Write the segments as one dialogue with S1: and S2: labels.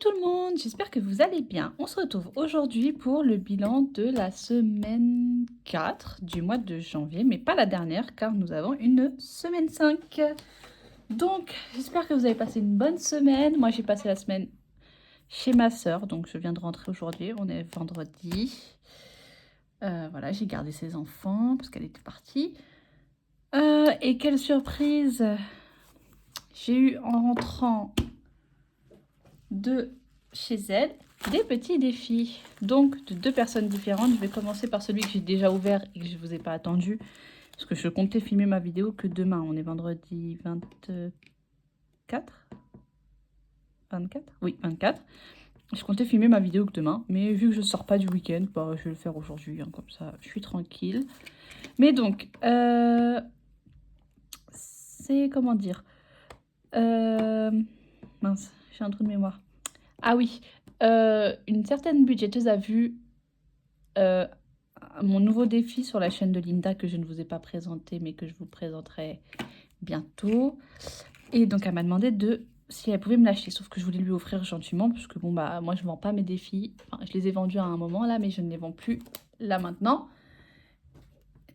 S1: tout le monde, j'espère que vous allez bien. On se retrouve aujourd'hui pour le bilan de la semaine 4 du mois de janvier, mais pas la dernière car nous avons une semaine 5. Donc, j'espère que vous avez passé une bonne semaine. Moi, j'ai passé la semaine chez ma sœur, donc je viens de rentrer aujourd'hui, on est vendredi. Voilà, j'ai gardé ses enfants parce qu'elle était partie. Et quelle surprise j'ai eu en rentrant de chez elle des petits défis, donc de 2 personnes différentes. Je vais commencer par celui que j'ai déjà ouvert et que je vous ai pas attendu parce que je comptais filmer ma vidéo que demain. On est vendredi 24. Oui, 24. Je comptais filmer ma vidéo que demain, mais vu que je sors pas du week-end, bah, je vais le faire aujourd'hui, hein, comme ça je suis tranquille. Mais donc c'est comment dire, mince, j'ai un trou de mémoire. Ah oui, une certaine budgéteuse a vu mon nouveau défi sur la chaîne de Linda que je ne vous ai pas présenté, mais que je vous présenterai bientôt. Et donc, elle m'a demandé si elle pouvait me l'acheter, sauf que je voulais lui offrir gentiment, parce que bon, bah, moi, je vends pas mes défis. Enfin, je les ai vendus à un moment, là, mais je ne les vends plus là, maintenant.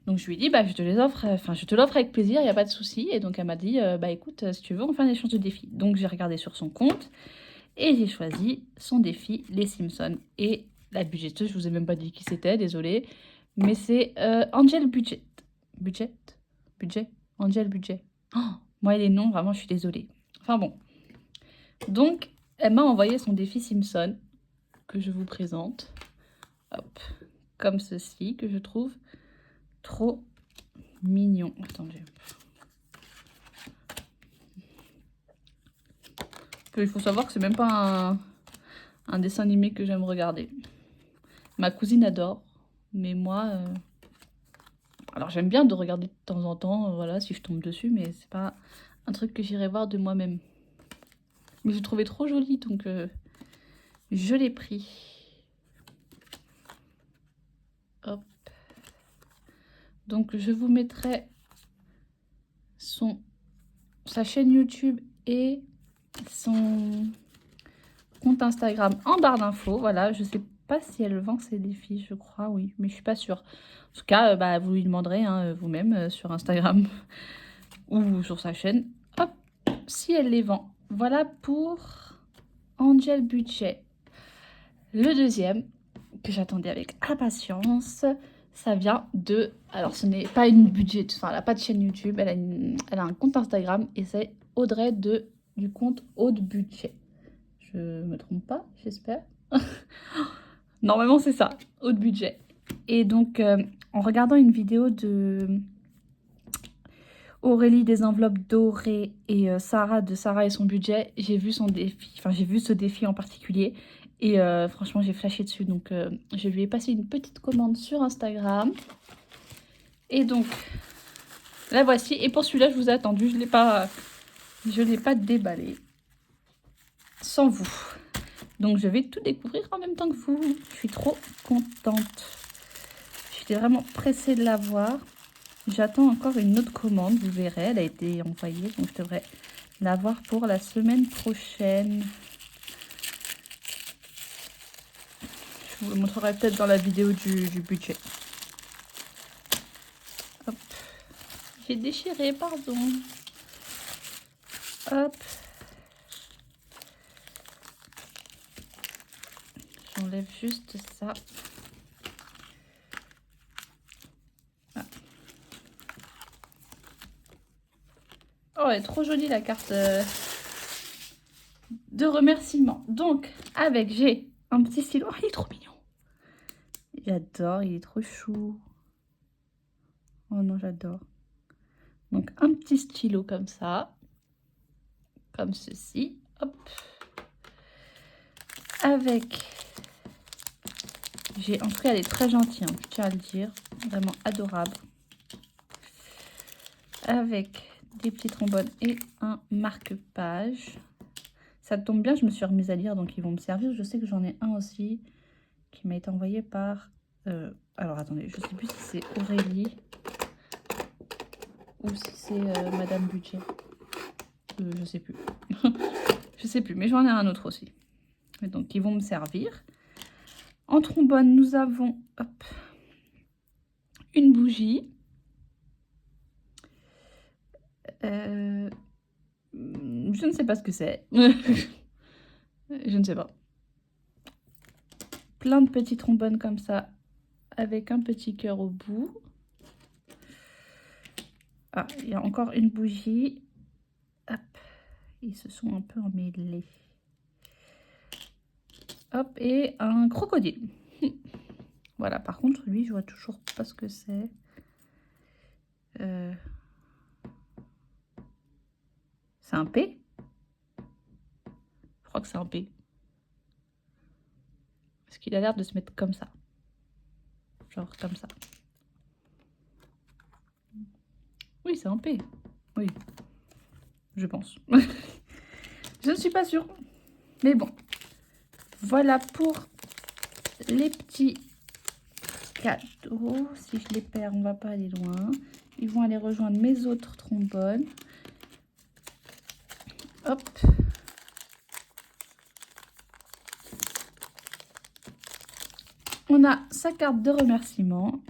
S1: Donc, je lui ai dit, bah, je te les offre, enfin, je te l'offre avec plaisir, il n'y a pas de souci. Et donc, elle m'a dit, bah, écoute, si tu veux, on fait un échange de défis. Donc, j'ai regardé sur son compte. Et j'ai choisi son défi, les Simpsons. Et la budgéteuse, je vous ai même pas dit qui c'était, désolée. Mais c'est Angel Budget. Budget Angel Budget. Oh, moi et les noms, vraiment, je suis désolée. Enfin bon. Donc, elle m'a envoyé son défi Simpson, que je vous présente. Hop. Comme ceci, que je trouve trop mignon. Attendez. Il faut savoir que c'est même pas un dessin animé que j'aime regarder. Ma cousine adore, mais moi, alors j'aime bien de regarder de temps en temps, voilà, si je tombe dessus, mais c'est pas un truc que j'irai voir de moi-même. Mais je l'ai trouvé trop joli, donc je l'ai pris. Hop. Donc je vous mettrai sa chaîne YouTube et son compte Instagram en barre d'infos. Voilà, je sais pas si elle vend ses défis, je crois, oui, mais je suis pas sûre. En tout cas, bah, vous lui demanderez hein, vous-même sur Instagram ou sur sa chaîne. Hop, si elle les vend. Voilà pour Angel Budget. Le deuxième, que j'attendais avec impatience, ça vient de... Alors, ce n'est pas une budget, enfin, elle n'a pas de chaîne YouTube, elle a un compte Instagram et c'est Audrey du compte Haute Budget. Je me trompe pas, j'espère. Normalement, c'est ça, Haute Budget. Et donc, en regardant une vidéo de Aurélie des enveloppes dorées et Sarah de Sarah et son budget, j'ai vu son défi, enfin j'ai vu ce défi en particulier et franchement j'ai flashé dessus, donc je lui ai passé une petite commande sur Instagram et donc la voici. Et pour celui-là je vous ai attendu, je l'ai pas déballé sans vous, donc je vais tout découvrir en même temps que vous. Je suis trop contente, j'étais vraiment pressée de l'avoir. J'attends encore une autre commande, vous verrez, elle a été envoyée, donc je devrais l'avoir pour la semaine prochaine. Je vous le montrerai peut-être dans la vidéo du budget. Hop. J'ai déchiré, pardon. Hop. J'enlève juste ça. Oh, elle est trop jolie la carte de remerciement. Donc, j'ai un petit stylo. Oh, il est trop mignon. J'adore, il est trop chou. Oh non, j'adore. Donc, un petit stylo comme ça. Comme ceci. Hop. En tout cas, elle est très gentille, hein, je tiens à le dire. Vraiment adorable. Avec des petits trombones et un marque-page. Ça tombe bien, je me suis remise à lire, donc ils vont me servir. Je sais que j'en ai un aussi qui m'a été envoyé par... alors attendez, je sais plus si c'est Aurélie ou si c'est Madame Budget. Je sais plus. Je sais plus, mais j'en ai un autre aussi. Et donc, ils vont me servir. En trombone, nous avons hop, une bougie. Je ne sais pas ce que c'est. Je ne sais pas. Plein de petits trombones comme ça, avec un petit cœur au bout. Ah, il y a encore une bougie. Hop, ils se sont un peu emmêlés. Hop, et un crocodile. Voilà, par contre, lui, je vois toujours pas ce que c'est. C'est un P? Je crois que c'est un P. Parce qu'il a l'air de se mettre comme ça. Genre comme ça. Oui, c'est un P. Oui. Je pense. Je ne suis pas sûre. Mais bon. Voilà pour les petits cadeaux. Si je les perds, on va pas aller loin. Ils vont aller rejoindre mes autres trombones. Hop. On a sa carte de remerciement.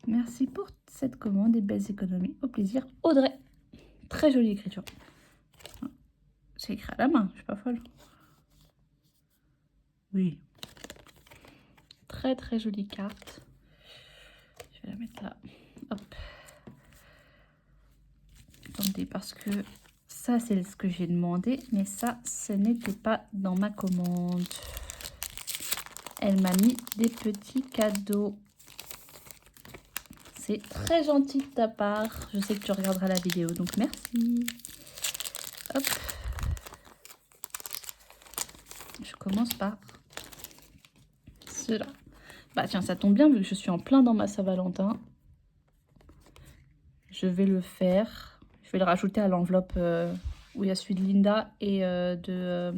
S1: Merci pour cette commande et belles économies. Au plaisir, Audrey. Très jolie écriture. C'est écrit à la main, je suis pas folle. Oui. Très très jolie carte. Je vais la mettre là. Hop. Attendez, parce que ça c'est ce que j'ai demandé, mais ça, ce n'était pas dans ma commande. Elle m'a mis des petits cadeaux. C'est très gentil de ta part. Je sais que tu regarderas la vidéo, donc merci. Hop. Je commence par cela. Bah tiens, ça tombe bien vu que je suis en plein dans ma Saint-Valentin. Je vais le faire. Je vais le rajouter à l'enveloppe où il y a celui de Linda et de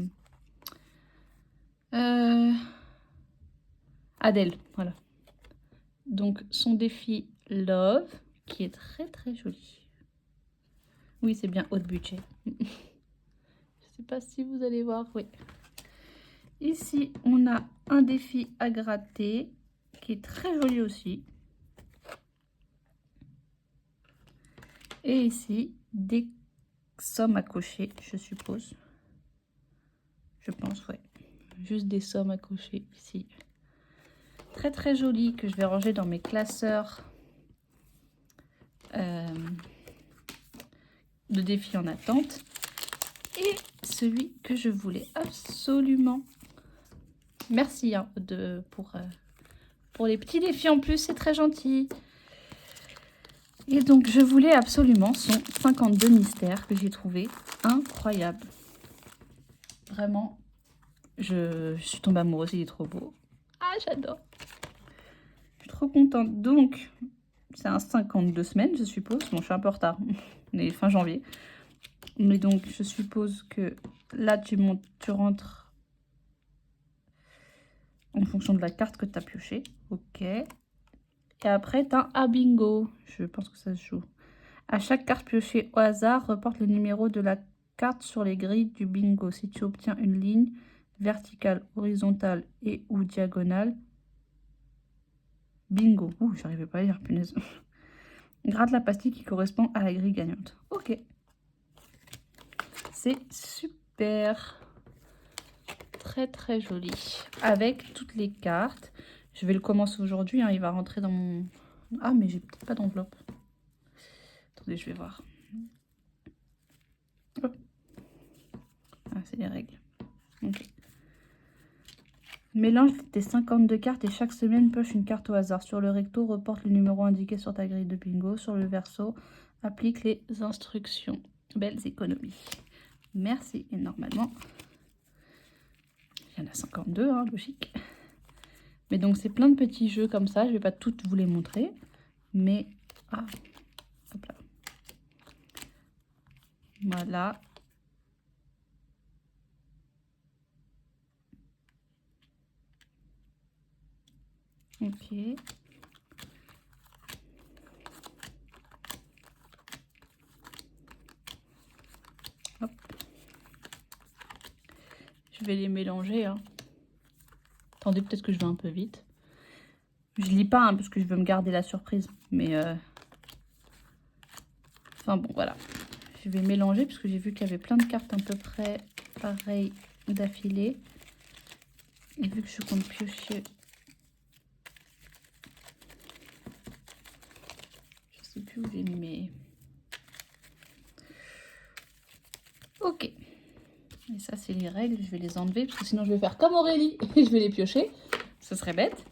S1: Adèle. Voilà. Donc son défi Love, qui est très très joli. Oui, c'est bien haut de budget. Je sais pas si vous allez voir, oui. Ici, on a un défi à gratter, qui est très joli aussi. Et ici, des sommes à cocher, je suppose. Je pense, ouais. Juste des sommes à cocher ici. Très très joli, que je vais ranger dans mes classeurs de défis en attente. Et celui que je voulais absolument. Merci hein, pour les petits défis en plus, c'est très gentil. Et donc je voulais absolument son 52 mystères que j'ai trouvé incroyable. Vraiment, je suis tombée amoureuse, il est trop beau. Ah, j'adore. Je suis trop contente. Donc, c'est un 52 semaines, je suppose. Bon, je suis un peu en retard. On est fin janvier. Mais donc, je suppose que là, tu rentres en fonction de la carte que tu as piochée. Ok. Et après, tu as un bingo. Je pense que ça se joue. À chaque carte piochée au hasard, reporte le numéro de la carte sur les grilles du bingo. Si tu obtiens une ligne verticale, horizontale et ou diagonale, bingo. Ouh, j'arrivais pas à lire, punaise. Gratte la pastille qui correspond à la grille gagnante. Ok. C'est super. Très très joli. Avec toutes les cartes. Je vais le commencer aujourd'hui. Hein, il va rentrer dans mon... Ah, mais j'ai peut-être pas d'enveloppe. Attendez, je vais voir. Oh. Ah, c'est les règles. Ok. Mélange tes 52 cartes et chaque semaine pioche une carte au hasard. Sur le recto, reporte le numéro indiqué sur ta grille de bingo. Sur le verso, applique les instructions. Belles économies. Merci. Et normalement, il y en a 52, hein, logique. Mais donc, c'est plein de petits jeux comme ça. Je ne vais pas toutes vous les montrer. Mais, ah, hop là. Voilà. Ok. Hop. Je vais les mélanger. Hein. Attendez, peut-être que je vais un peu vite. Je lis pas hein, parce que je veux me garder la surprise. Mais enfin bon, voilà. Je vais mélanger parce que j'ai vu qu'il y avait plein de cartes à peu près pareilles d'affilée. Et vu que je compte piocher... Je sais plus où j'ai mis mes... Ok. Et ça, c'est les règles. Je vais les enlever parce que sinon, je vais faire comme Aurélie et je vais les piocher. Ce serait bête.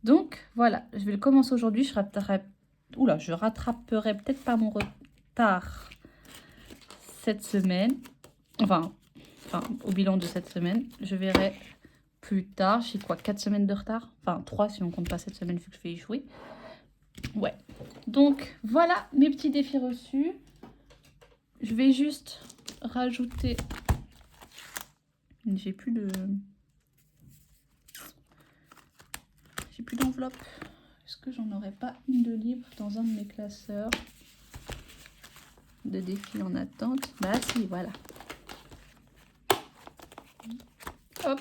S1: Donc, voilà. Je vais le commencer aujourd'hui. Je rattraperai peut-être pas mon retard cette semaine. Enfin, au bilan de cette semaine. Je verrai plus tard. J'ai quoi, 4 semaines de retard? Enfin, 3 si on compte pas cette semaine vu que je vais échouer. Ouais. Donc, voilà mes petits défis reçus. Je vais juste rajouter... J'ai plus d'enveloppe. Est-ce que j'en aurais pas une de libre dans un de mes classeurs de défis en attente? Bah si, voilà. Hop.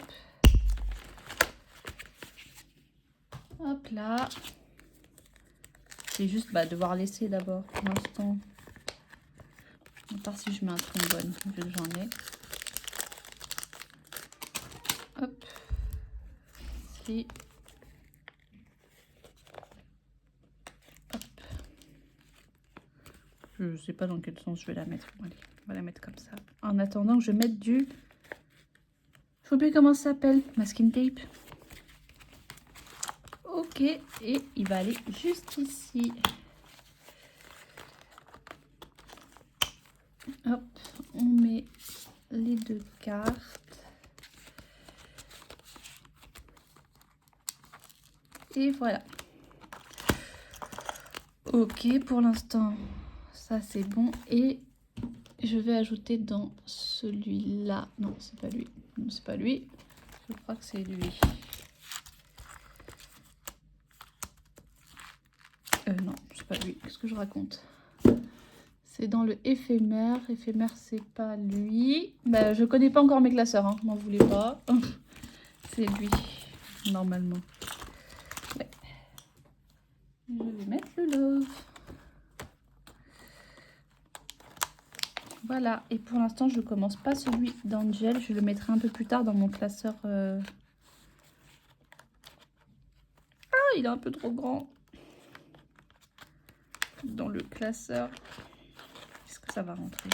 S1: Hop là. C'est juste devoir laisser d'abord pour l'instant. À part si je mets un trombone, vu que j'en ai. Hop. Si. Hop. Je sais pas dans quel sens je vais la mettre. Bon, allez, on va la mettre comme ça. En attendant que je mette du... Je sais plus comment ça s'appelle. Masking tape. Ok. Et il va aller juste ici. Hop. On met les 2 cartes. Et voilà. Ok, pour l'instant, ça c'est bon. Et je vais ajouter dans celui-là. Non, c'est pas lui. Non, c'est pas lui. Je crois que c'est lui. Non, c'est pas lui. Qu'est-ce que je raconte? C'est dans le éphémère. Éphémère, c'est pas lui. Bah, je connais pas encore mes classeurs, hein. M'en voulez pas. C'est lui, normalement. Ouais. Je vais mettre le love. Voilà, et pour l'instant, je commence pas celui d'Angel. Je le mettrai un peu plus tard dans mon classeur. Ah, il est un peu trop grand. Dans le classeur. Est-ce que ça va rentrer?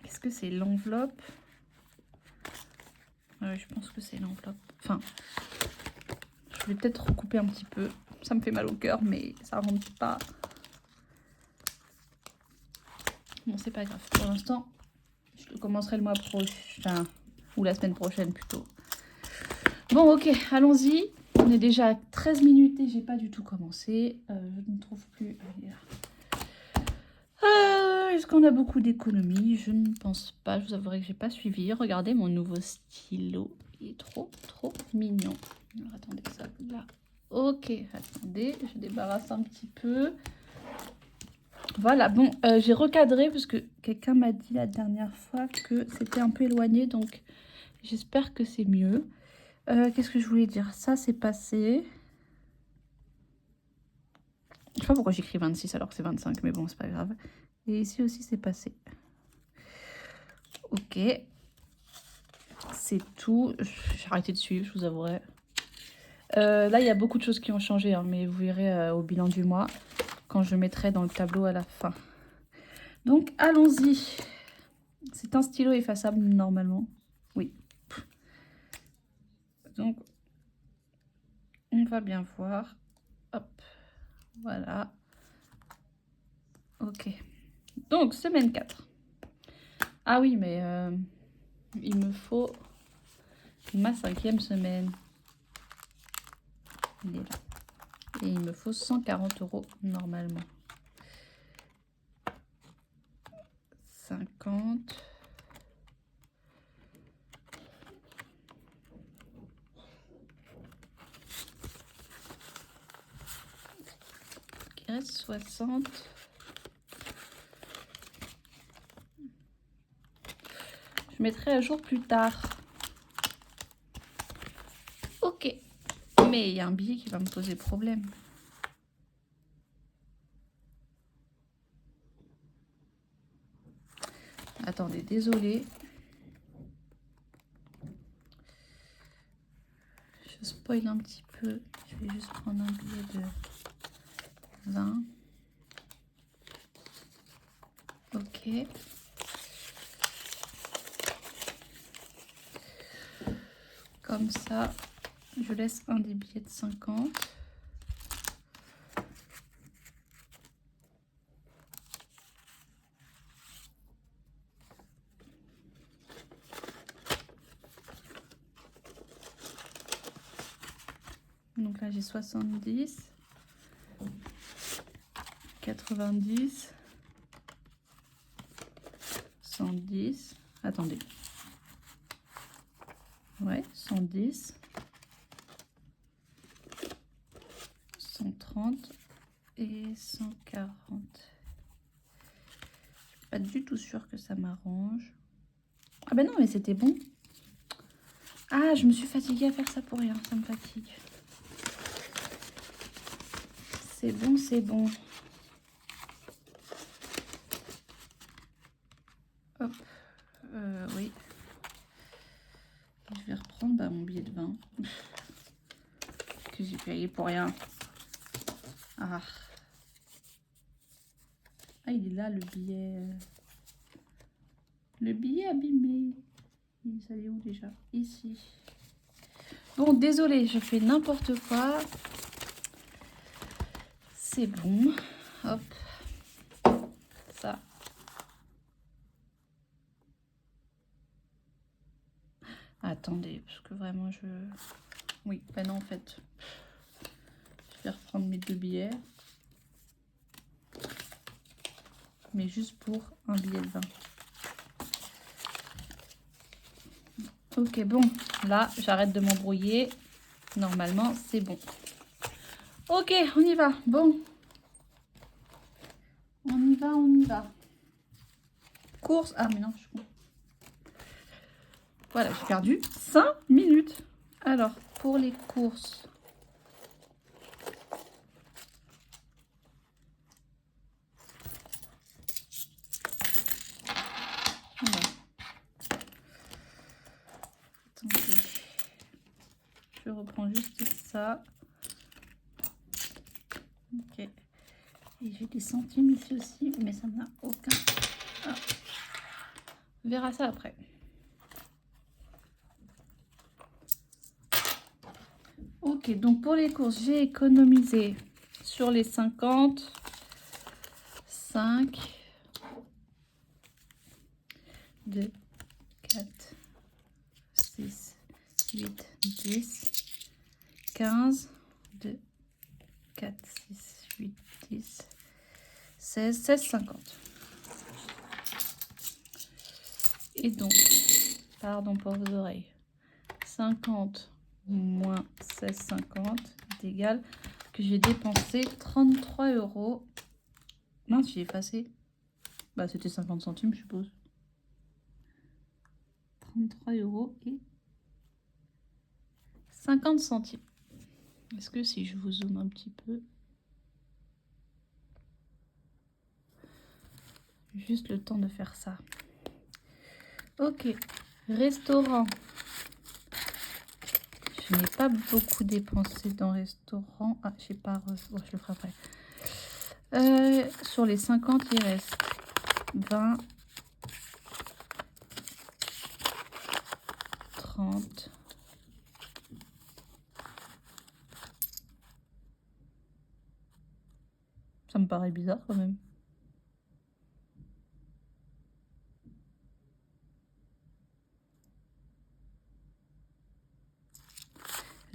S1: Est-ce que c'est l'enveloppe? Ouais, je pense que c'est l'enveloppe. Enfin, je vais peut-être recouper un petit peu. Ça me fait mal au cœur, mais ça rentre pas. Bon, c'est pas grave. Pour l'instant, je commencerai le mois prochain. Ou la semaine prochaine, plutôt. Bon, ok, allons-y. On est déjà à 13 minutes et j'ai pas du tout commencé. Je ne trouve plus... Est-ce qu'on a beaucoup d'économies? Je ne pense pas. Je vous avouerai que j'ai pas suivi. Regardez mon nouveau stylo. Il est trop mignon. Alors, attendez, ça là. Ok, attendez. Je débarrasse un petit peu. Voilà, bon, j'ai recadré parce que quelqu'un m'a dit la dernière fois que c'était un peu éloigné. Donc, j'espère que c'est mieux. Qu'est-ce que je voulais dire? Ça, c'est passé. Je sais pas pourquoi j'écris 26 alors que c'est 25, mais bon, c'est pas grave. Et ici aussi, c'est passé. Ok. C'est tout. J'ai arrêté de suivre, je vous avouerai. Là, il y a beaucoup de choses qui ont changé, hein, mais vous verrez au bilan du mois, quand je mettrai dans le tableau à la fin. Donc, allons-y. C'est un stylo effaçable, normalement. Oui. Donc, on va bien voir. Hop. Voilà. Ok. Donc, semaine 4. Ah oui, mais il me faut ma 5e semaine. Il est là. Et il me faut 140 € normalement. 50. Il reste 60. Je mettrai à jour plus tard. Ok. Mais il y a un billet qui va me poser problème. Attendez, désolé. Je spoil un petit peu. Je vais juste prendre un billet de 20. Ok. Comme ça, je laisse un des billets de 50. Donc là, j'ai 70, 90, 110. Attendez. Ouais, 110, 130 et 140. Je suis pas du tout sûre que ça m'arrange. Ah ben non, mais c'était bon. Ah, je me suis fatiguée à faire ça pour rien. Ça me fatigue. C'est bon, c'est bon. Hop. Oui. Je vais reprendre mon billet de 20. Que j'ai payé pour rien. Ah. Ah, il est là, le billet. Le billet abîmé. Il est où déjà? Ici. Bon, désolé, je fais n'importe quoi. C'est bon. Hop. Ça. Attendez, parce que vraiment, je... Oui, ben non, en fait. Je vais reprendre mes 2 billets. Mais juste pour un billet de 20. Ok, bon. Là, j'arrête de m'embrouiller. Normalement, c'est bon. Ok, on y va. Bon. On y va, on y va. Course. Ah, mais non, je suis con. Voilà, j'ai perdu 5 minutes. Alors, pour les courses... Voilà. Attendez. Je reprends juste ça. Ok. Et j'ai des centimes ici aussi, mais ça n'a aucun... Ah. On verra ça après. Ok, donc pour les courses, j'ai économisé sur les 50, 5, 2, 4, 6, 8, 10, 15, 2, 4, 6, 8, 10, 16, 16, 50. Et donc, pardon pour vos oreilles, 50 moins 16, 50 est égal que j'ai dépensé 33 €. Mince, j'ai effacé. Bah, c'était 50 centimes, je suppose. 33 € et 50 centimes. Est-ce que si je vous zoome un petit peu, juste le temps de faire ça. Ok, restaurant. Je n'ai pas beaucoup dépensé dans restaurant. Ah, je sais pas, je le ferai après. Sur les 50, il reste 20, 30, ça me paraît bizarre quand même.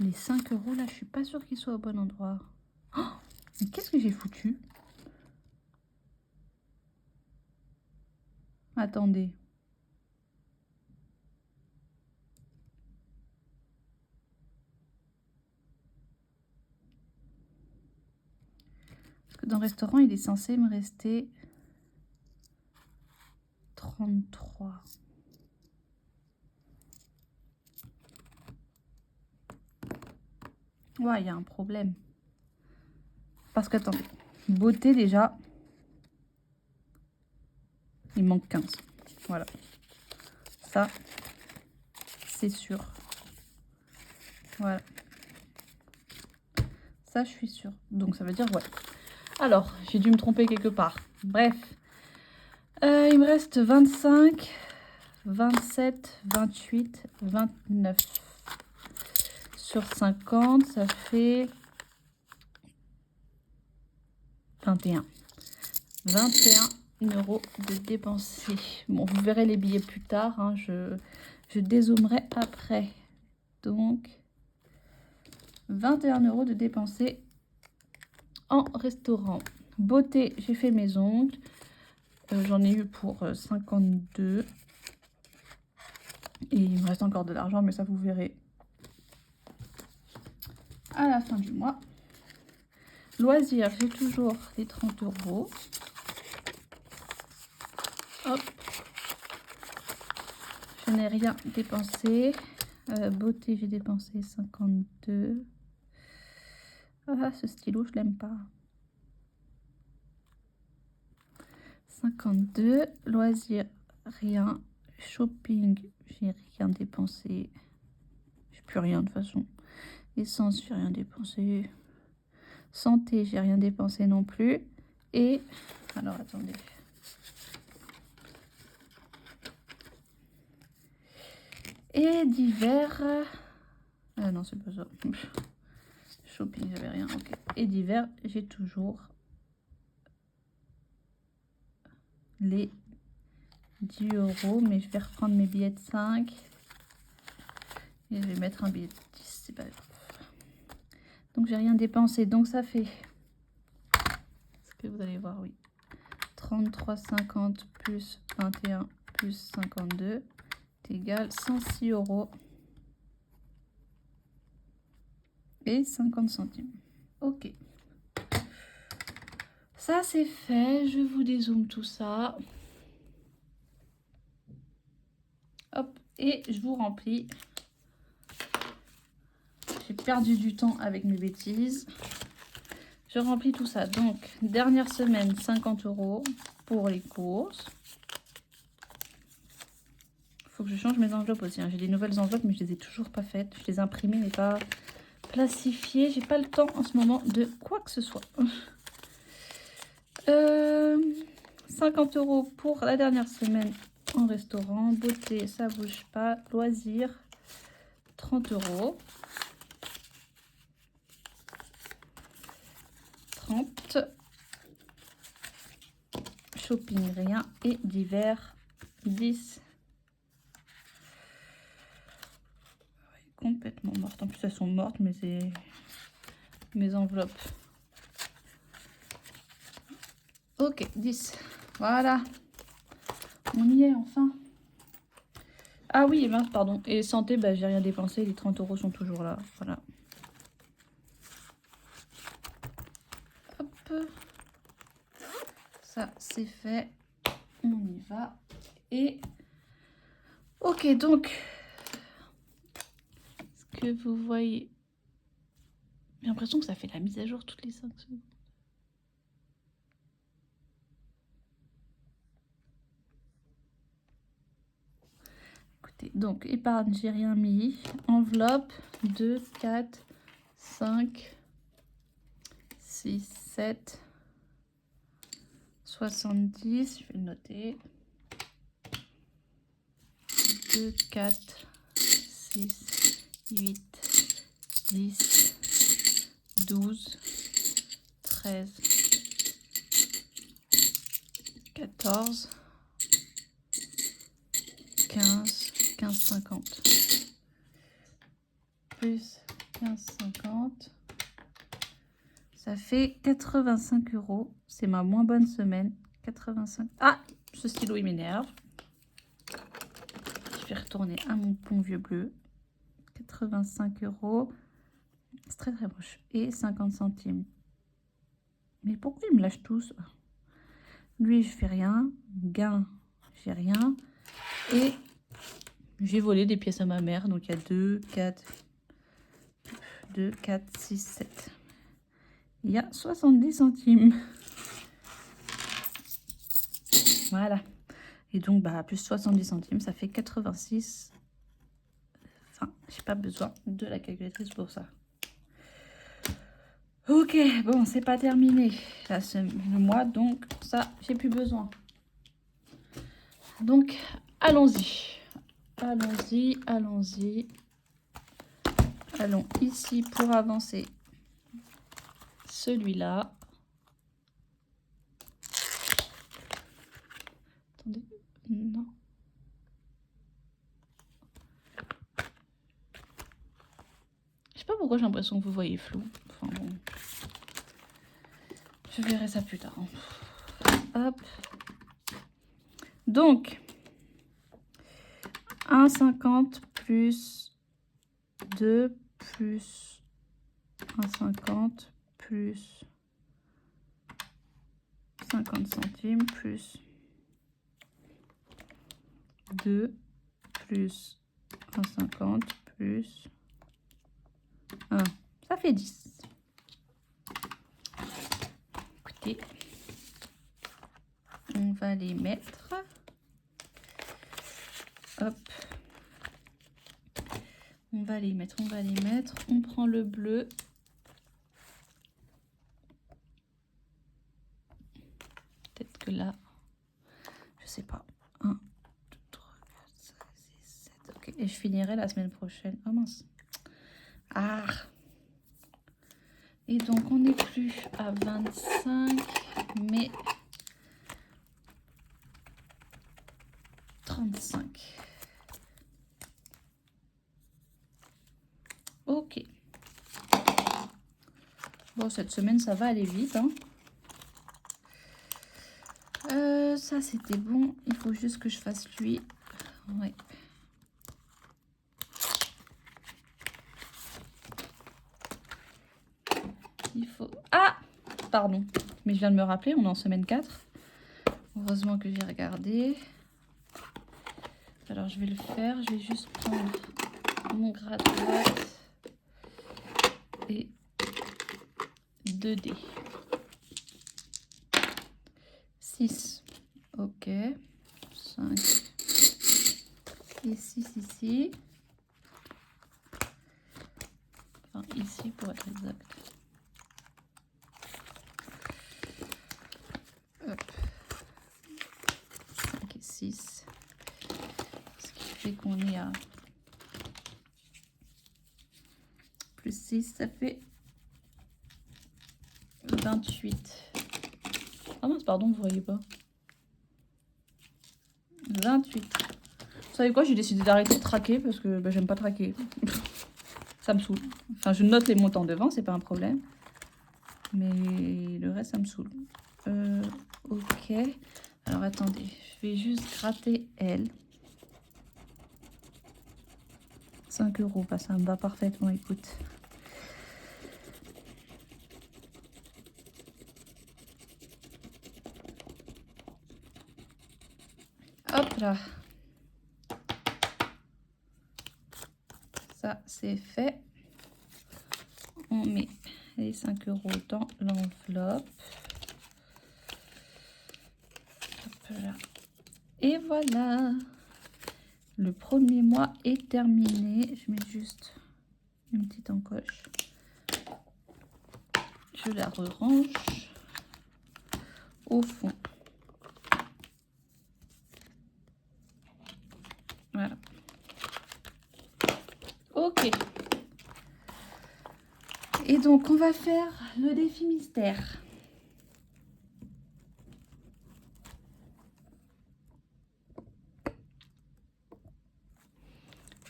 S1: Les 5 € là, je suis pas sûre qu'ils soient au bon endroit. Oh, mais qu'est-ce que j'ai foutu? Attendez. Parce que dans le restaurant, il est censé me rester 33. Ouais, il y a un problème. Parce que, attendez, beauté déjà, il manque 15. Voilà. Ça, c'est sûr. Voilà. Ça, je suis sûre. Donc, ça veut dire, ouais. Alors, j'ai dû me tromper quelque part. Bref. Il me reste 25, 27, 28, 29. Sur 50, ça fait 21. 21 € de dépensés. Bon, vous verrez les billets plus tard. Hein, je dézoomerai après. Donc, 21 € de dépensés en restaurant. Beauté, j'ai fait mes ongles. J'en ai eu pour 52. Et il me reste encore de l'argent, mais ça vous verrez à la fin du mois. Loisirs, j'ai toujours les 30 €. Hop. Je n'ai rien dépensé. Beauté, j'ai dépensé 52. Ah, ce stylo, je l'aime pas. 52. Loisirs, rien. Shopping, j'ai rien dépensé. J'ai plus rien de toute façon. Essence, j'ai rien dépensé. Santé, j'ai rien dépensé non plus. Et, alors attendez. Et divers. Non, c'est pas ça. Shopping, j'avais rien. Ok. Et divers, j'ai toujours les 10 €. Mais je vais reprendre mes billets de 5. Et je vais mettre un billet de 10. C'est pas grave. Donc, j'ai rien dépensé. Donc, ça fait. Est-ce que vous allez voir? Oui. 33,50 plus 21 plus 52 est égal 106 € et 50 centimes. Ok. Ça, c'est fait. Je vous dézoome tout ça. Hop. Et je vous remplis. J'ai perdu du temps avec mes bêtises. Je remplis tout ça. Donc, dernière semaine, 50 € pour les courses. Il faut que je change mes enveloppes aussi. Hein. J'ai des nouvelles enveloppes, mais je les ai toujours pas faites. Je les ai imprimées, mais pas plastifiées. J'ai pas le temps en ce moment de quoi que ce soit. 50 € pour la dernière semaine en restaurant. Beauté, ça bouge pas. Loisirs, 30 €. 30. Shopping, rien. Et divers, 10. Complètement morte. En plus, elles sont mortes, mais c'est mes enveloppes. Ok, 10. Voilà. On y est, enfin. Ah oui, mince, pardon. Et santé, bah, j'ai rien dépensé. Les 30 € sont toujours là. Voilà. Hop. Ça, c'est fait. On y va. Et... Ok, donc... Est-ce que vous voyez... J'ai l'impression que ça fait la mise à jour toutes les 5 secondes. Écoutez, donc épargne, j'ai rien mis. Enveloppe, 2, 4, 5, 6, 7, 70. Je vais le noter. 2, 4, 6, 8, 10, 12, 13, 14, 15, 15,50. Plus 15,50. Ça fait 85 €. C'est ma moins bonne semaine. 85. Ah, ce stylo, il m'énerve. Je vais retourner à mon bon vieux bleu. 85 €. C'est très très proche. Et 50 centimes. Mais pourquoi ils me lâchent tous? Lui, je fais rien. Gain, j'ai rien. Et j'ai volé des pièces à ma mère. Donc il y a 2, 4, 2, 4, 6, 7. Il y a 70 centimes. Voilà. Et donc, bah, plus 70 centimes, ça fait 86. Enfin, j'ai pas besoin de la calculatrice pour ça. Ok, bon, c'est pas terminé. Là, c'est le mois, donc ça, j'ai plus besoin. Donc, allons-y. Allons-y, allons-y. Allons ici pour avancer celui-là. Attendez, non. Je sais pas pourquoi j'ai l'impression que vous voyez flou. Enfin bon. Je verrai ça plus tard. Hop. Donc, 1,50 plus 2 plus 1,50 plus 50 centimes plus 2 plus 1,50 plus 1. Ça fait 10. Écoutez, on va les mettre. Hop. On va les mettre, on va les mettre. On prend le bleu. Peut-être que là, je sais pas. 1, 2, 3, 4, 5, 6, 7. Ok, et je finirai la semaine prochaine. Oh mince. Ah. Et donc, on n'est plus à 25, mais 35. Ok. Bon, cette semaine, ça va aller vite. Hein. Ça, c'était bon. Il faut juste que je fasse lui. Ouais. Il faut... Ah! Pardon. Mais je viens de me rappeler, on est en semaine 4. Heureusement que j'ai regardé. Alors, je vais le faire. Je vais juste prendre mon gratte-gratte et 2 dés. 6. Ok. 5. Et 6 ici. Enfin, ici pour être exact. Hop. 5 et 6. Ce qui fait qu'on est à plus 6, ça fait 28. Ah mince, pardon, vous voyez pas. 28. Vous savez quoi, j'ai décidé d'arrêter de traquer parce que bah, j'aime pas traquer. Ça me saoule. Enfin, je note les montants devant, c'est pas un problème. Mais le reste, ça me saoule. Ok. Alors, attendez. Je vais juste gratter elle. 5 €. Bah, ça me va parfaitement, écoute. Hop là. Ça, c'est fait. On met les 5 € dans l'enveloppe. Hop là. Et voilà. Le premier mois est terminé. Je mets juste une petite encoche. Je la re-range au fond. Voilà. Ok. Et donc, on va faire le défi mystère.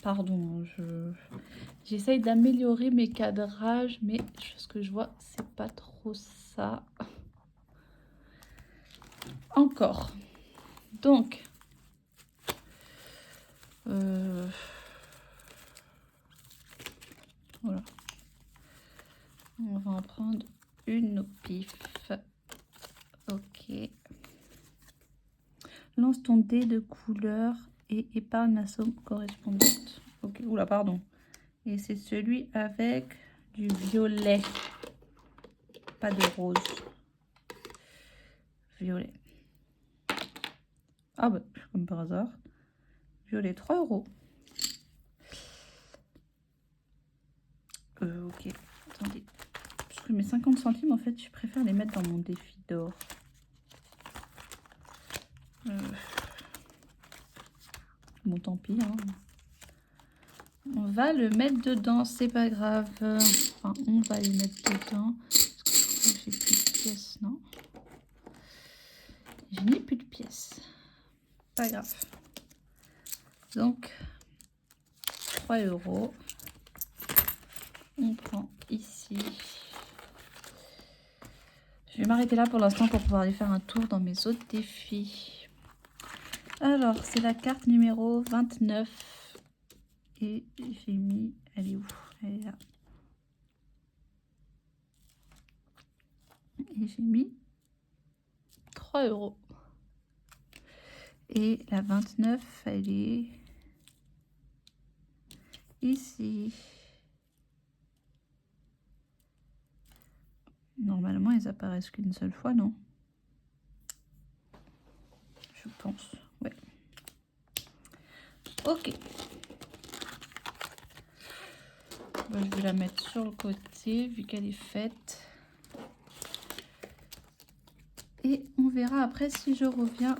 S1: Pardon, j'essaye d'améliorer mes cadrages, mais ce que je vois, c'est pas trop ça. Encore. Donc, voilà. On va en prendre une au pif. Ok. Lance ton dé de couleur et épargne la somme correspondante. Ok, oula, pardon. Et c'est celui avec du violet. Pas de rose. Violet. Ah bah, comme par hasard. Violet, 3 €. Ok. Attendez. Parce que mes 50 centimes, en fait, je préfère les mettre dans mon défi d'or. Bon, tant pis, hein. On va le mettre dedans, c'est pas grave. Enfin, on va les mettre dedans. J'ai plus de pièces, non? Je n'ai plus de pièces. Pas grave. Donc, 3 €. On prend ici. Je vais m'arrêter là pour l'instant pour pouvoir aller faire un tour dans mes autres défis. Alors, c'est la carte numéro 29. Et j'ai mis... Elle est où? Elle est là. Et j'ai mis 3 €. Et la 29, elle est ici. Normalement, elles apparaissent qu'une seule fois, non? Je pense, ouais. Ok. Bon, je vais la mettre sur le côté, vu qu'elle est faite. Et on verra après si je reviens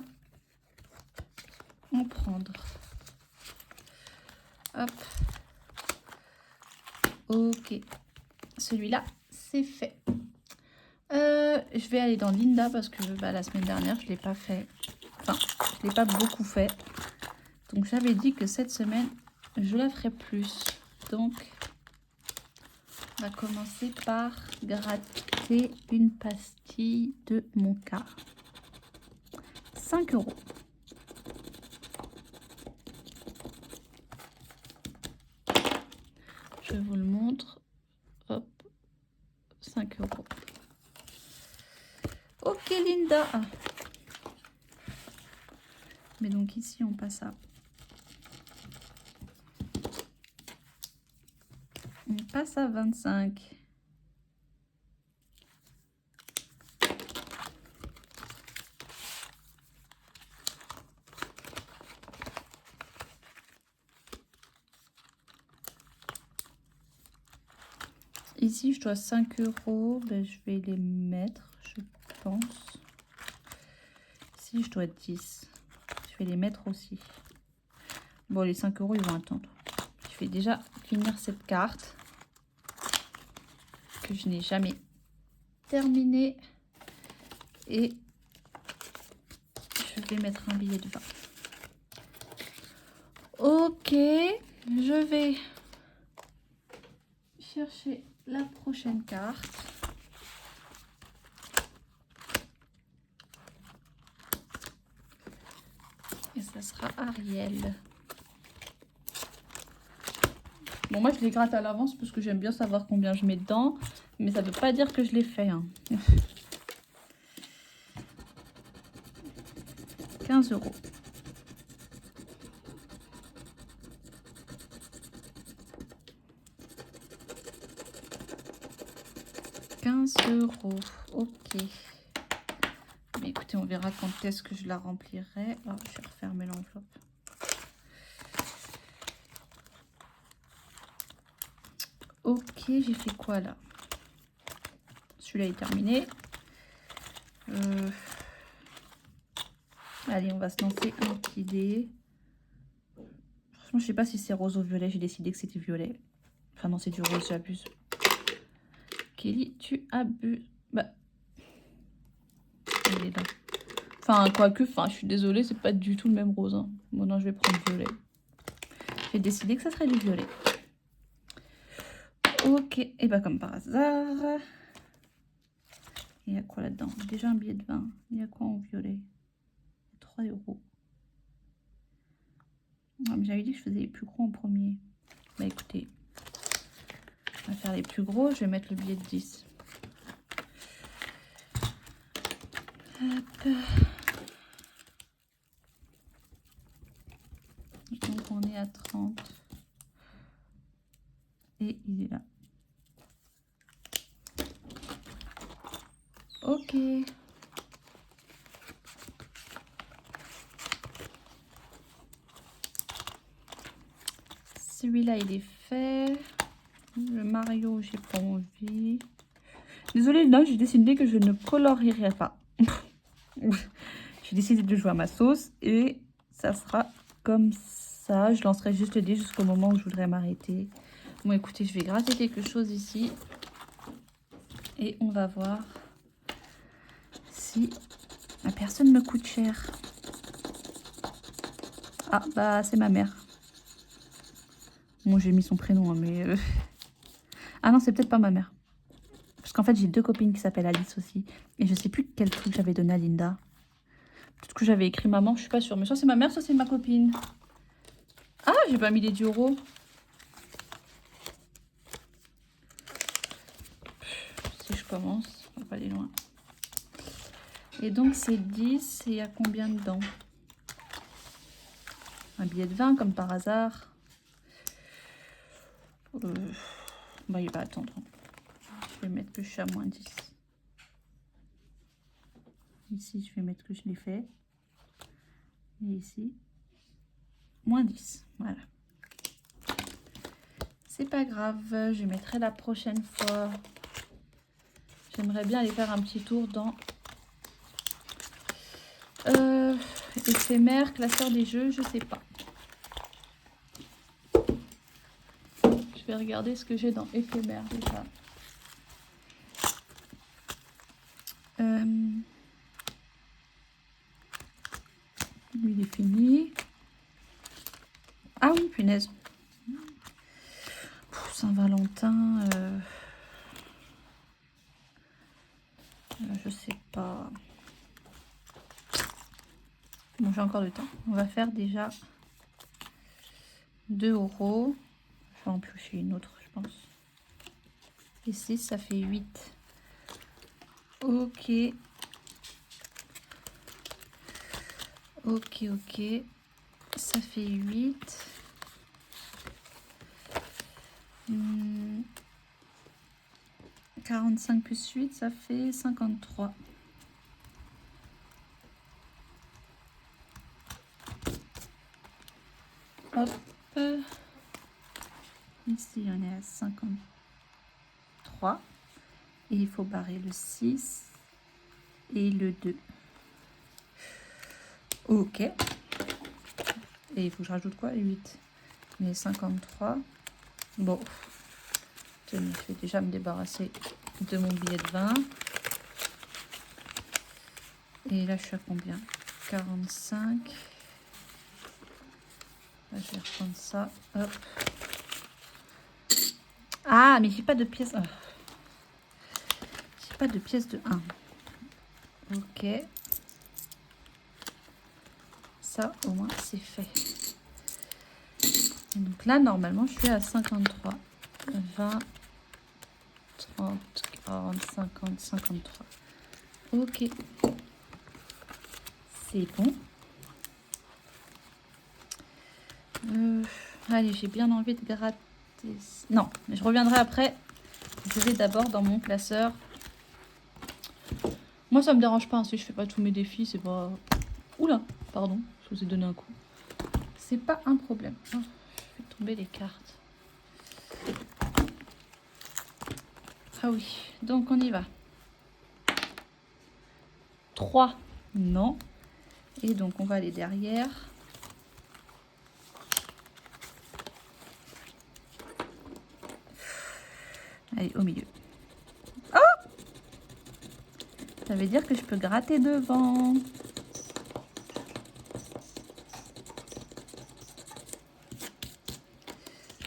S1: en prendre. Hop. Ok. Celui-là, c'est fait. Je vais aller dans Linda parce que la semaine dernière, je ne l'ai pas fait. Enfin, je ne l'ai pas beaucoup fait. Donc, j'avais dit que cette semaine, je la ferai plus. Donc, on va commencer par gratter une pastille de Monka. 5 €. Je vous le montre. Hop. 5 €. Ok, Linda. Mais donc ici, on passe à... On passe à 25. Ici, je dois 5 €. Ben, je vais les mettre, je pense. Ici, je dois 10. Je vais les mettre aussi. Bon, les 5 €, ils vont attendre. Je vais déjà finir cette carte que je n'ai jamais terminée. Et je vais mettre un billet de 20. Ok, je vais chercher la prochaine carte. Et ça sera Ariel. Bon, moi je les gratte à l'avance parce que j'aime bien savoir combien je mets dedans. Mais ça ne veut pas dire que je l'ai fait. Hein. 15 €. Ok. Mais écoutez, on verra quand est-ce que je la remplirai. Oh, je vais refermer l'enveloppe. Ok, j'ai fait quoi là? Celui-là est terminé. Allez, on va se lancer un petit dé. Franchement, je sais pas si c'est rose ou violet. J'ai décidé que c'était violet. Enfin non, c'est du rose, j'abuse. Kelly, tu abuses. Bah, il est là. Enfin, quoique, je suis désolée, c'est pas du tout le même rose. Hein. Bon, non, je vais prendre violet. J'ai décidé que ça serait du violet. Ok, et bah comme par hasard. Il y a quoi là-dedans? Déjà un billet de 20. Il y a quoi en violet? 3 €. Ah, mais j'avais dit que je faisais les plus gros en premier. Bah écoutez, on va faire les plus gros. Je vais mettre le billet de 10. Hop. Donc on est à 30. Et il est là. Celui-là, il est fait. Le Mario, j'ai pas envie. Désolée, non, j'ai décidé que je ne colorierai pas. J'ai décidé de jouer à ma sauce et ça sera comme ça. Je lancerai juste le dé jusqu'au moment où je voudrais m'arrêter. Bon, écoutez, je vais gratter quelque chose ici. Et on va voir si la personne me coûte cher. Ah, bah, c'est ma mère. Bon, j'ai mis son prénom, hein, mais... Ah non, c'est peut-être pas ma mère. Parce qu'en fait, j'ai 2 copines qui s'appellent Alice aussi. Et je sais plus quel truc j'avais donné à Linda. Peut-être que j'avais écrit maman, je suis pas sûre. Mais soit c'est ma mère, soit c'est ma copine. Ah, j'ai pas mis les 10 €. Si je commence, on va pas aller loin. Et donc, c'est 10. Et il y a combien dedans? Un billet de 20, comme par hasard. Bah, il va attendre. Je vais mettre que je suis à moins 10. Ici, je vais mettre que je l'ai fait. Et ici, moins 10. Voilà. C'est pas grave, je mettrai la prochaine fois. J'aimerais bien aller faire un petit tour dans éphémère, classeur des jeux, je sais pas. Je vais regarder ce que j'ai dans éphémère déjà. Lui, il est fini. Ah oui, punaise. Saint-Valentin, je sais pas. Bon, j'ai encore du temps. On va faire déjà 2 €. Je vais en piocher une autre, je pense. Ici, ça fait 8. Ok. Ok, ok. Ça fait 8. 45 plus 8, ça fait 53. Hop. Ici, on est à 53. Et il faut barrer le 6 et le 2. Ok. Et il faut que je rajoute quoi? 8. Mais 53. Bon. Tenez, je vais déjà me débarrasser de mon billet de 20. Et là, je suis à combien? 45. Là, je vais reprendre ça. Hop. Ah, mais j'ai pas de pièce. Oh. J'ai pas de pièce de 1. Ok. Ça, au moins, c'est fait. Et donc là, normalement, je suis à 53. 20, 30, 40, 50, 53. Ok. C'est bon. Allez, j'ai bien envie de gratter. Non, mais je reviendrai après. Je vais d'abord dans mon classeur. Moi, ça me dérange pas. Hein, si je fais pas tous mes défis, c'est pas... Oula, pardon, je vous ai donné un coup. C'est pas un problème. Oh, je vais tomber les cartes. Ah oui, donc on y va. 3, non. Et donc on va aller derrière. Allez, au milieu. Oh! Ça veut dire que je peux gratter devant.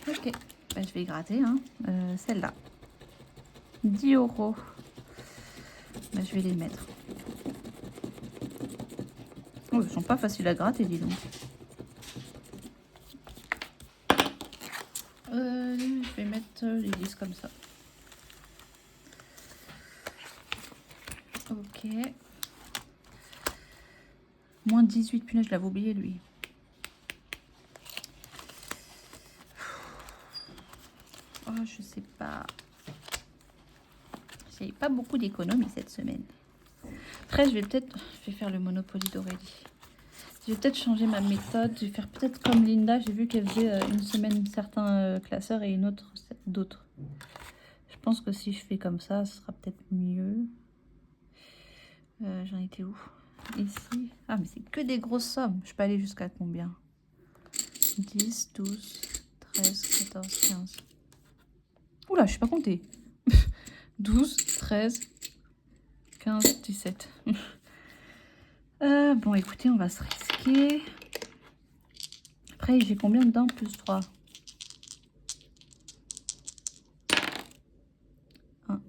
S1: Ok, ben, je vais gratter hein. Celle-là. 10 €. Ben, je vais les mettre. Oh, ils sont pas faciles à gratter, dis donc. Je vais mettre les 10 comme ça. Ok. Moins 18, punaise, je l'avais oublié lui. Oh, je sais pas. J'ai pas beaucoup d'économies cette semaine. Après, je vais faire le Monopoly d'Aurélie. Je vais peut-être changer ma méthode. Je vais faire peut-être comme Linda. J'ai vu qu'elle faisait une semaine certains classeurs et une autre d'autres. Je pense que si je fais comme ça, ce sera peut-être mieux. J'en étais où? Ici. Ah, mais c'est que des grosses sommes. Je peux aller jusqu'à combien? 10, 12, 13, 14, 15. Oula, je sais pas compter. 12, 13, 15, 17. Bon, écoutez, on va se risquer. Après, j'ai combien dedans? Plus 3. 1,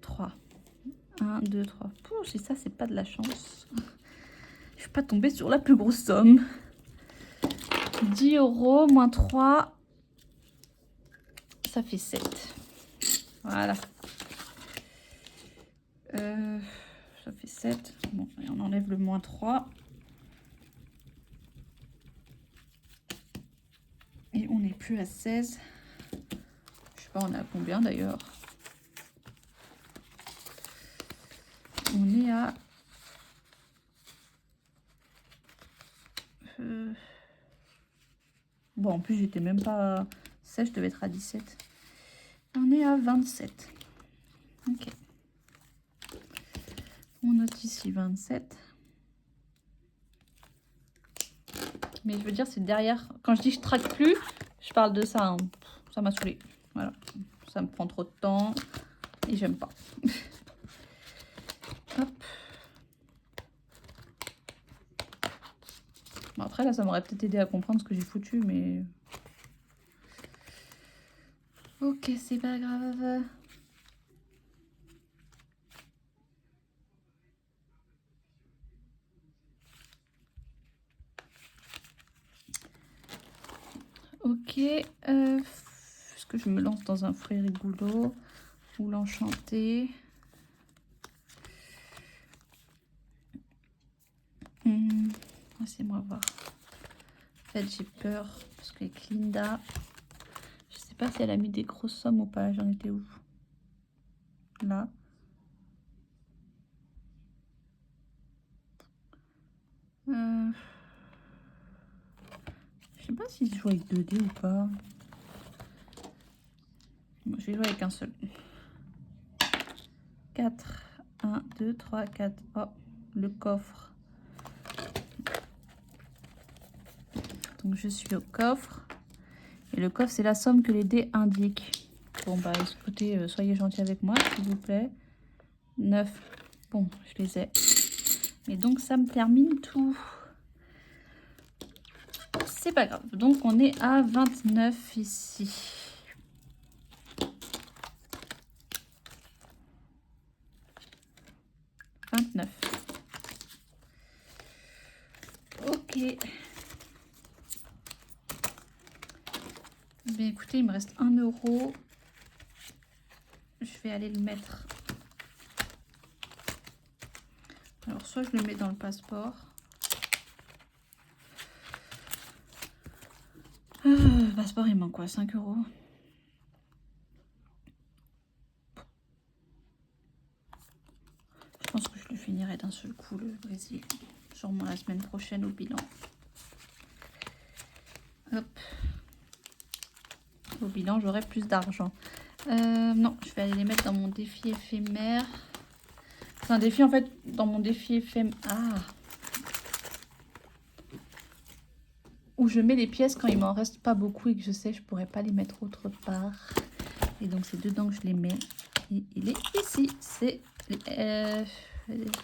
S1: 3. 1, 2, 3. Pouh, si ça, c'est pas de la chance. Je suis pas tombée sur la plus grosse somme. 10 € moins 3. Ça fait 7. Voilà. Ça fait 7. Bon, et on enlève le moins 3. Et on n'est plus à 16. Je sais pas, on est à combien d'ailleurs? On est à... Bon, en plus, j'étais même pas à 16, je devais être à 17. On est à 27. Ok. On note ici 27. Mais je veux dire, c'est derrière. Quand je dis je traque plus, je parle de ça. Hein. Ça m'a saoulé. Voilà. Ça me prend trop de temps. Et j'aime pas. Hop. Bon, après, là, ça m'aurait peut-être aidé à comprendre ce que j'ai foutu, mais... Ok, c'est pas grave. Ok. Est-ce que je me lance dans un fruit rigolo ou l'enchanté? Laissez-moi voir. En fait, j'ai peur parce qu'avec Linda, je sais pas si elle a mis des grosses sommes ou pas. J'en étais où? Là. Je sais pas si je joue avec 2 dés ou pas. Bon, je vais jouer avec un seul. 4. 1, 2, 3, 4. Oh, le coffre. Donc je suis au coffre. Et le coffre, c'est la somme que les dés indiquent. Bon, bah écoutez, soyez gentils avec moi, s'il vous plaît. 9. Bon, je les ai. Et donc, ça me termine tout. C'est pas grave. Donc, on est à 29 ici. Ok. Bien, écoutez, il me reste 1 €. Je vais aller le mettre. Alors, soit je le mets dans le passeport. Passeport, il manque quoi? 5 €. Je pense que je le finirai d'un seul coup, le Brésil. Sûrement la semaine prochaine au bilan. Hop. Au bilan, j'aurai plus d'argent. Non, je vais aller les mettre dans mon défi éphémère. C'est un défi, en fait, dans mon défi éphémère. Ah! Où je mets les pièces quand il m'en reste pas beaucoup et que je sais que je pourrais pas les mettre autre part. Et donc, c'est dedans que je les mets. Et il est ici. C'est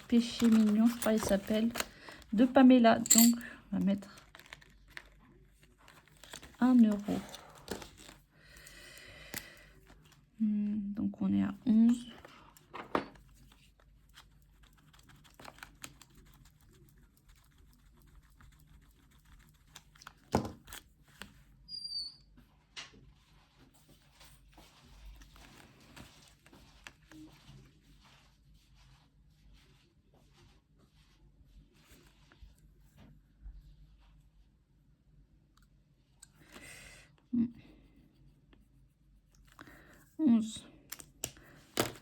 S1: Péché mignon, je crois il s'appelle, de Pamela. Donc, on va mettre 1 €. Donc, on est à 11.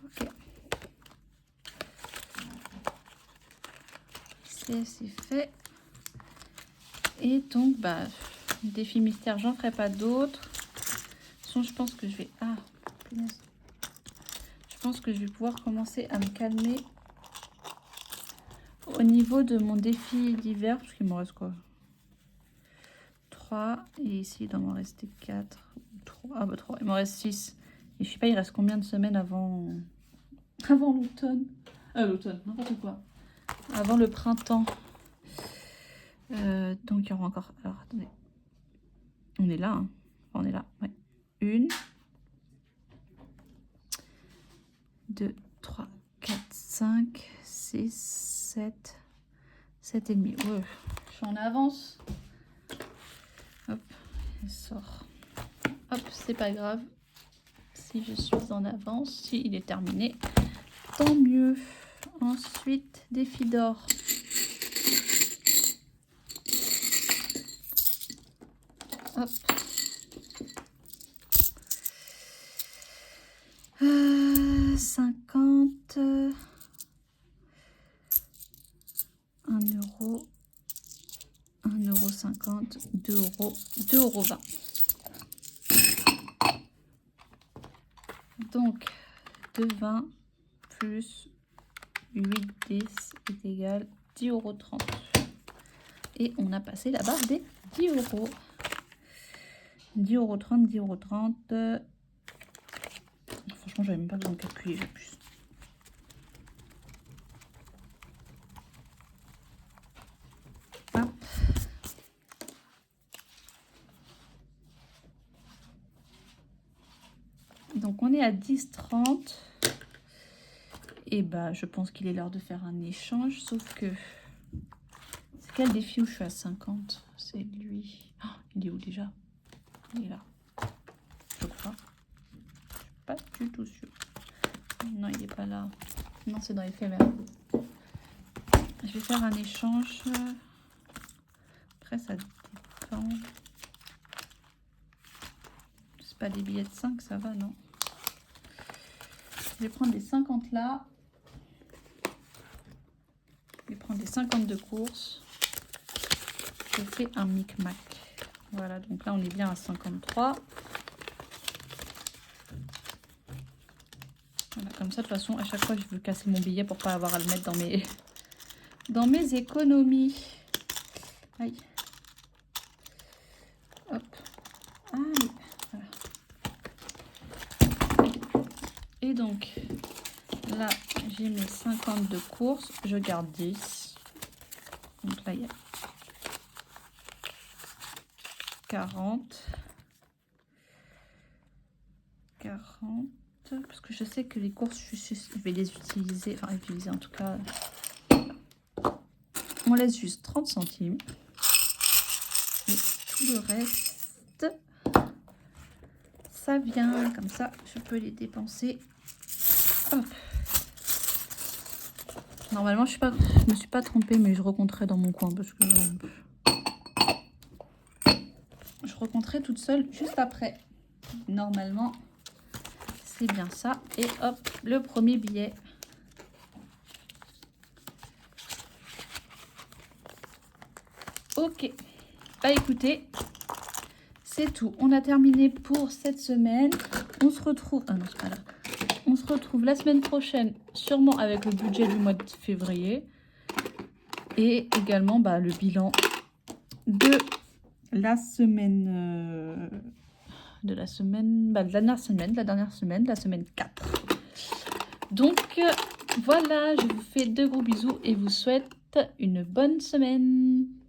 S1: Ok. C'est fait. Et donc, bah, défi mystère, j'en ferai pas d'autres. Je pense que je vais... Ah, punaise. Je pense que je vais pouvoir commencer à me calmer au niveau de mon défi d'hiver. Parce qu'il me reste quoi? 3. Et ici, il doit m'en rester 4. 3. Ah bah 3. Il m'en reste 6. Et je sais pas, il reste combien de semaines avant l'automne? L'automne, n'importe quoi. Avant le printemps. Donc, il y aura encore... Alors, attendez. On est là, hein. On est là, ouais. 1, 2, 3, 4, 5, 6, 7, 7 et demi. Ouais, je suis en avance. Hop, elle sort. Hop, c'est pas grave. Si je suis en avance, si il est terminé, tant mieux. Ensuite, défi d'or. Hop. 50. 1 euro. 1,50 €, 2 euros, 2,20 €. Donc, 2,20 plus 8, 10 est égal 10,30 €. Et on a passé la barre des 10 €. 10,30 €, 10,30 €. Franchement, j'avais même pas besoin de calculer, j'ai plus. Hop. Donc, on est à 10,30 €. Et bah, je pense qu'il est l'heure de faire un échange, sauf que... C'est quel défi où je suis à 50? C'est lui. Oh, il est où déjà? Il est là. Je crois. Je suis pas du tout sûre. Non, il n'est pas là. Non, c'est dans l'éphémère. Je vais faire un échange. Après, ça dépend. C'est pas des billets de 5, ça va, non? Je vais prendre les 50 là. Je vais prendre les 50 de course. Je fais un micmac. Voilà, donc là, on est bien à 53. Voilà, comme ça, de toute façon, à chaque fois, je veux casser mon billet pour pas avoir à le mettre dans mes économies. Aïe. Hop. Aïe. Voilà. Et donc, là, j'ai mes 50 de course. Je garde 10. Donc là, il y a 40. 40. Parce que je sais que les courses, je vais les utiliser. Enfin, utiliser en tout cas. On laisse juste 30 centimes. Et tout le reste, ça vient comme ça. Je peux les dépenser. Hop. Normalement, je me suis pas trompée, mais je recompterai dans mon coin parce que je recompterai toute seule juste après. Normalement, c'est bien ça. Et hop, le premier billet. Ok. Bah écoutez, c'est tout. On a terminé pour cette semaine. On se retrouve... Ah non, c'est pas là. On se retrouve la semaine prochaine, sûrement avec le budget du mois de février. Et également bah, le bilan de la semaine... de la dernière semaine, la semaine 4. Donc, voilà, je vous fais de gros bisous et vous souhaite une bonne semaine.